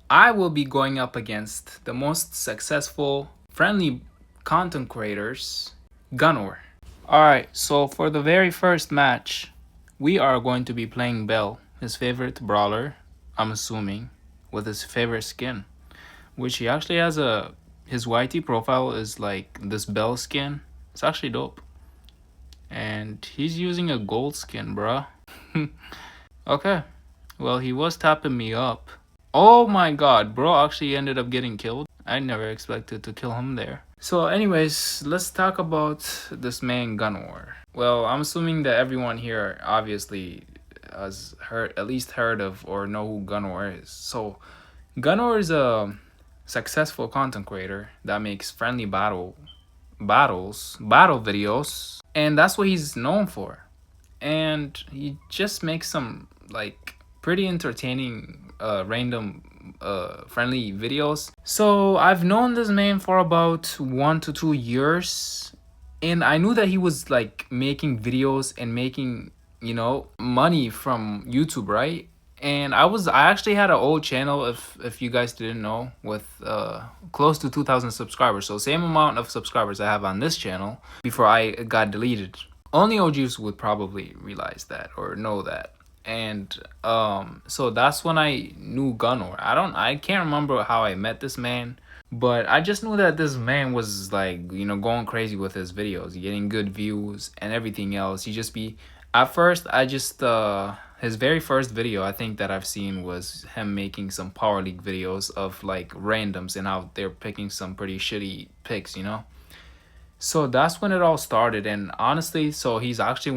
I will be going up against the most successful friendly content creators, Gunnar. Alright, so for the very first match, we are going to be playing Bell, his favorite brawler, I'm assuming, with his favorite skin. Which he actually has his YT profile is like this Bell skin. It's actually dope. And he's using a gold skin, bruh. Okay. Well, he was tapping me up. Oh my god, bro actually ended up getting killed. I never expected to kill him there. So anyways, let's talk about this man Gunnar. Well, I'm assuming that everyone here obviously has at least heard of or know who Gunnar is. So Gunnar is a successful content creator that makes friendly battle videos, and that's what he's known for. And he just makes some like pretty entertaining random friendly videos. So I've known this man for about 1 to 2 years, and I knew that he was like making videos and making money from YouTube, right? And I actually had an old channel, if you guys didn't know, with close to 2,000 subscribers. So same amount of subscribers I have on this channel before I got deleted. Only OGs would probably realize that or know that. And so that's when I knew Gunnar. I can't remember how I met this man, but I just knew that this man was like, going crazy with his videos, getting good views and everything else. He just be at first I just his very first video I think that I've seen was him making some Power League videos of like randoms and how they're picking some pretty shitty picks. So that's when it all started, and honestly, so he's actually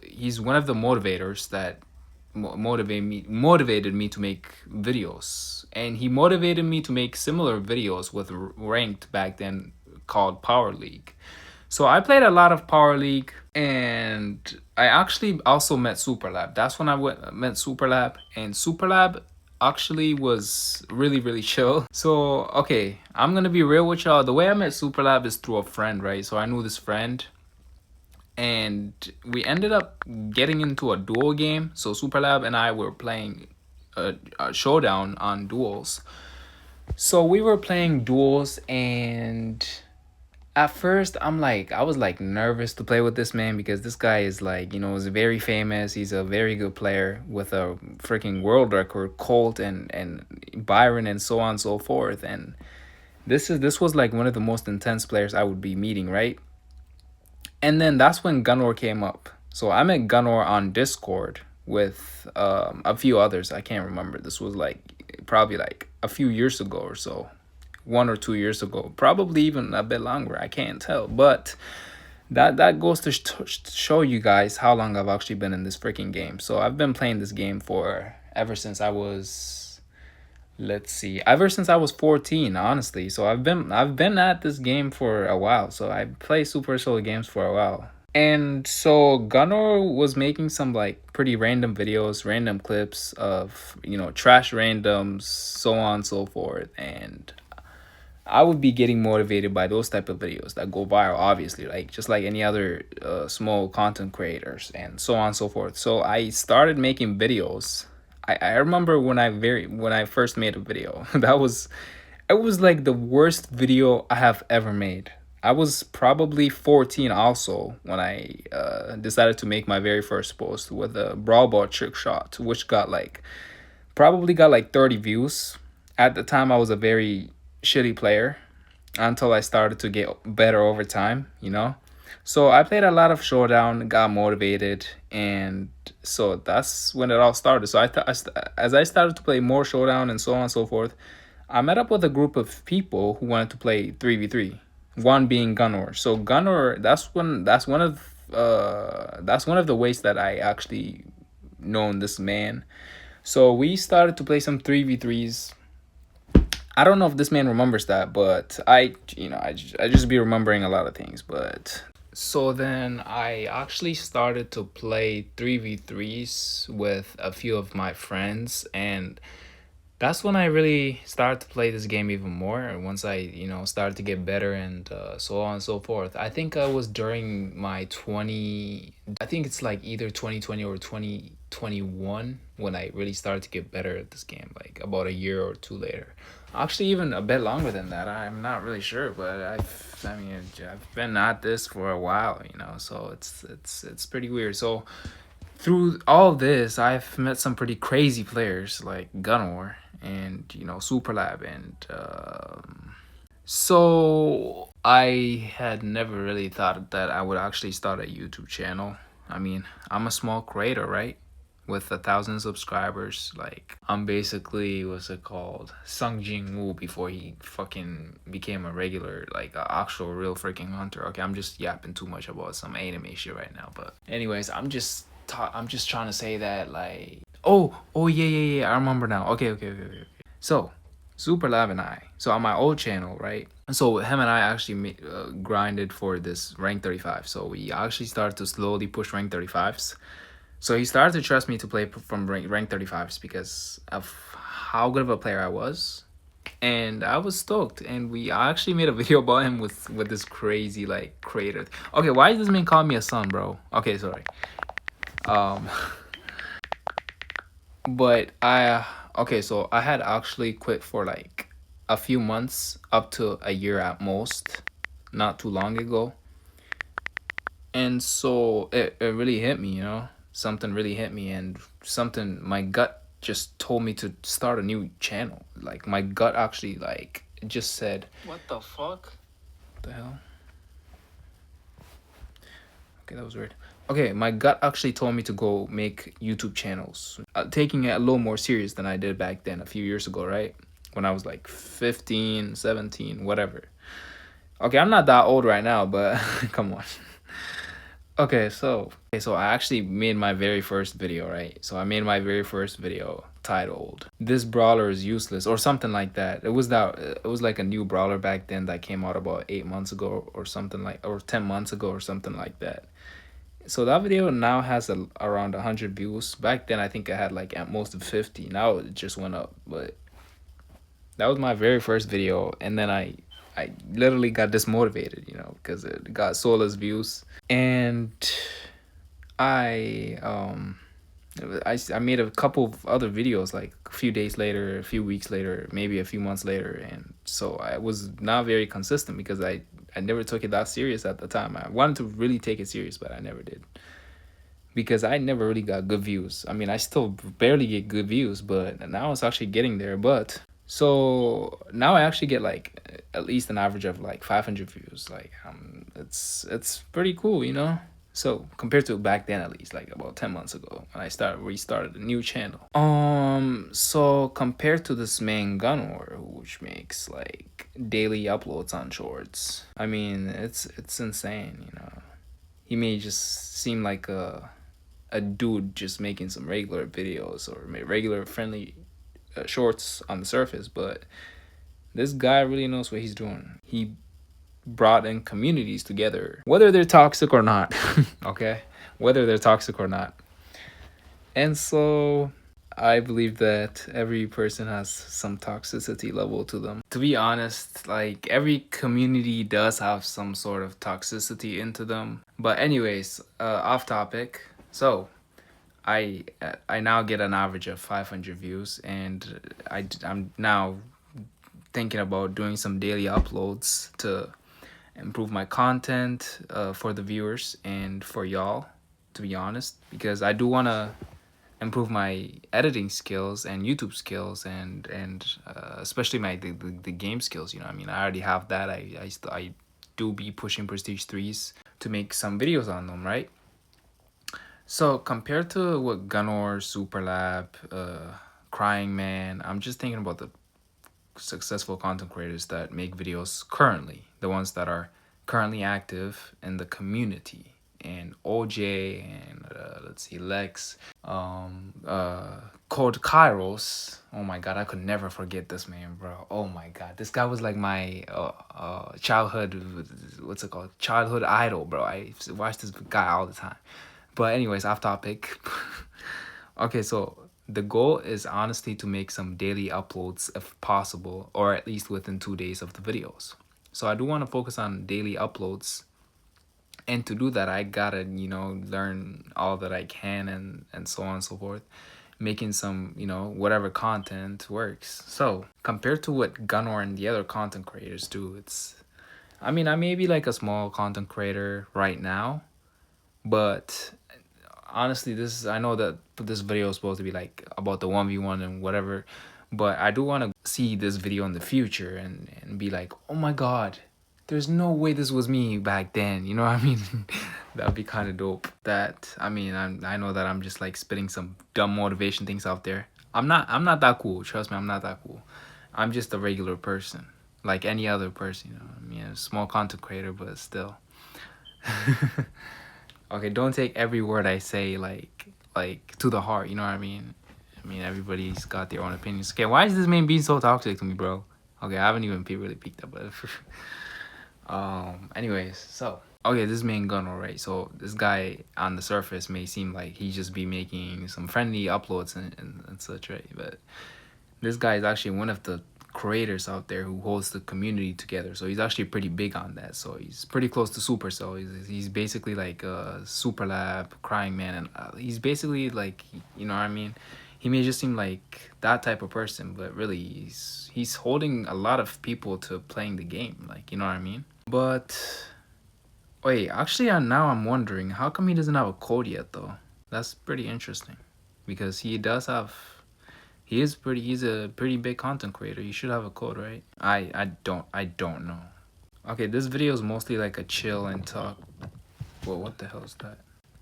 he's one of the motivators that motivated me to make videos, and he motivated me to make similar videos with ranked back then called Power League. So I played a lot of Power League, and I actually also met Superlab. That's when met Superlab, and Superlab actually was really really chill. So okay, I'm gonna be real with y'all. The way I met Superlab is through a friend, right? So I knew this friend, and we ended up getting into a duel game. So Superlab and I were playing a showdown on duels. So we were playing duels, and at first I was like nervous to play with this man because this guy is like, is very famous. He's a very good player with a freaking world record, Colt and Byron and so on and so forth. And this was like one of the most intense players I would be meeting, right? And then that's when Gunnar came up. So I met Gunnar on Discord with a few others. I can't remember. This was like probably like a few years ago or so. 1 or 2 years ago, probably even a bit longer. I can't tell, but that goes to show you guys how long I've actually been in this freaking game. So I've been playing this game for ever since I was, let's see, ever since I was 14, honestly. So I've been at this game for a while. So I play Super Solo games for a while. And so Gunnar was making some like pretty random videos, random clips of, trash randoms, so on and so forth. And I would be getting motivated by those type of videos that go viral, obviously, like just like any other small content creators and so on and so forth. So I started making videos. I remember when I first made a video, it was like the worst video I have ever made. I was probably 14 also when I decided to make my very first post with a brawl ball trick shot, which probably got like 30 views. At the time, I was a very shitty player until I started to get better over time. So I played a lot of Showdown, got motivated, and so that's when it all started. So as I started to play more Showdown and so on and so forth, I met up with a group of people who wanted to play 3v3. One being Gunnar. So Gunnar, that's one of the ways that I actually known this man. So we started to play some 3v3s. I don't know if this man remembers that, but I just be remembering a lot of things. But so then I actually started to play 3v3s with a few of my friends, and that's when I really started to play this game even more. And once I, started to get better and so on and so forth. I think I was during my I think it's like either 2020 or 20 21 when I really started to get better at this game, like about a year or two later. Actually, even a bit longer than that. I'm not really sure, but I mean, I've been at this for a while, you know. So it's pretty weird. So through all this, I've met some pretty crazy players like Gunnar and Superlab and so I had never really thought that I would actually start a YouTube channel. I mean, I'm a small creator, right? With 1,000 subscribers. Like, I'm basically, what's it called? Sung Jin Woo before he fucking became a regular, like, a actual real freaking hunter. Okay, I'm just yapping too much about some anime shit right now. But anyways, I'm just trying to say that, like, oh yeah, I remember now. Okay. So, Super Lab and I. So on my old channel, right? So him and I actually grinded for this rank 35. So we actually started to slowly push rank 35s. So he started to trust me to play from rank 35s because of how good of a player I was. And I was stoked. And we actually made a video about him with this crazy like creator. Okay, why does this man call me a son, bro? Okay, sorry. Um But okay, so I had actually quit for like a few months, up to a year at most, not too long ago. And so it really hit me, you know? Something really hit me, and something, my gut just told me to start a new channel. Like, my gut actually, like, it just said, what the fuck? What the hell? Okay, that was weird. Okay, my gut actually told me to go make YouTube channels, taking it a little more serious than I did back then a few years ago, right? When I was like 15, 17, whatever. Okay, I'm not that old right now, but come on. Okay, so I actually made my very first video, right? So I made my very first video titled "This Brawler is Useless" or something like that. It was like a new brawler back then that came out about 8 months ago or something, like, or 10 months ago or something like that. So that video now has around 100 views. Back then, I think I had like at most 50. Now it just went up. But that was my very first video, and then I literally got dismotivated, because it got so less views. And I I made a couple of other videos like a few days later, a few weeks later, maybe a few months later, and so I was not very consistent because I never took it that serious at the time. I wanted to really take it serious, but I never did because I never really got good views. I mean, I still barely get good views, but now it's actually getting there. But so now I actually get like at least an average of like 500 views. Like, it's pretty cool, you know. So compared to back then, at least like about 10 months ago when I restarted a new channel. So compared to this man Gunnar, which makes like daily uploads on shorts, I mean, it's insane, you know. He may just seem like a dude just making some regular videos or regular friendly shorts on the surface, but this guy really knows what he's doing. He brought in communities together, whether they're toxic or not. Okay, whether they're toxic or not. And so I believe that every person has some toxicity level to them. To be honest, like, every community does have some sort of toxicity into them. But anyways, off topic. So I now get an average of 500 views, and I'm now thinking about doing some daily uploads to improve my content for the viewers and for y'all, to be honest, because I do want to improve my editing skills and YouTube skills, and especially my the game skills. I mean, I already have that. I do be pushing Prestige 3s to make some videos on them, right? So compared to what Gunnar, Superlab, Crying Man, I'm just thinking about the successful content creators that make videos currently, the ones that are currently active in the community. And OJ, and let's see, Lex, Code Kairos. Oh my god, I could never forget this man, bro. Oh my god, this guy was like my childhood, what's it called, childhood idol, bro. I watched this guy all the time. But anyways, off topic. Okay, so the goal is honestly to make some daily uploads if possible, or at least within 2 days of the videos. So I do want to focus on daily uploads And to do that, I gotta, learn all that I can, and so on and so forth, making some, whatever content works. So compared to what Gunnar and the other content creators do, I mean, I may be like a small content creator right now, but honestly, I know that this video is supposed to be like about the 1v1 and whatever, but I do want to see this video in the future and be like, oh my god, there's no way this was me back then, you know what I mean? That'd be kind of dope. I know that I'm just like spitting some dumb motivation things out there. I'm not that cool, trust me, I'm not that cool. I'm just a regular person, like any other person, I mean, a small content creator, but still. Okay, don't take every word I say like to the heart, you know what I mean? I mean, everybody's got their own opinions. Okay, why is this man being so toxic to me, bro? Okay, I haven't even really picked up, but anyways, so okay, this man Gunnar, right? So this guy on the surface may seem like he just be making some friendly uploads and such, right? But this guy is actually one of the creators out there who holds the community together. So he's actually pretty big on that. So he's pretty close to Supercell. He's basically like a Super Lab, Crying Man, and he's basically like, you know what I mean? He may just seem like that type of person, but really he's holding a lot of people to playing the game, like, you know what I mean? But wait, actually, now I'm wondering, how come he doesn't have a code yet though? That's pretty interesting, because he's a pretty big content creator. You should have a code, right? I don't know. Okay, this video is mostly like a chill and talk. Well, what the hell is that?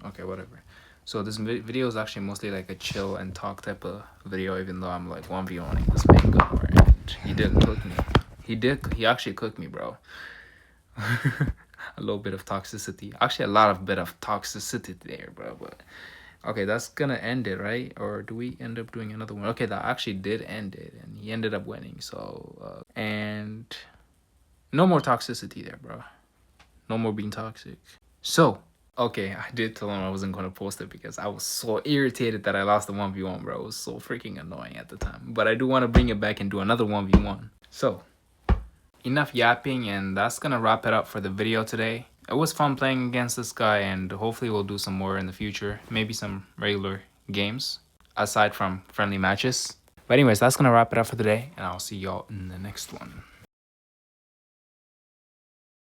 Okay, whatever. So this video is actually mostly like a chill and talk type of video, even though I'm like 1v1ing this man Gunnar, and he did cook me. He actually cooked me, bro. A little bit of toxicity. Actually, a bit of toxicity there, bro. But okay, that's gonna end it, right? Or do we end up doing another one? Okay, that actually did end it, and he ended up winning. So, and no more toxicity there, bro. No more being toxic. So, okay, I did tell him I wasn't gonna post it because I was so irritated that I lost the 1v1, bro. It was so freaking annoying at the time. But I do want to bring it back and do another 1v1. So, enough yapping, and that's gonna wrap it up for the video today. It was fun playing against this guy, and hopefully we'll do some more in the future. Maybe some regular games aside from friendly matches. But anyways, that's gonna wrap it up for today, and I'll see y'all in the next one.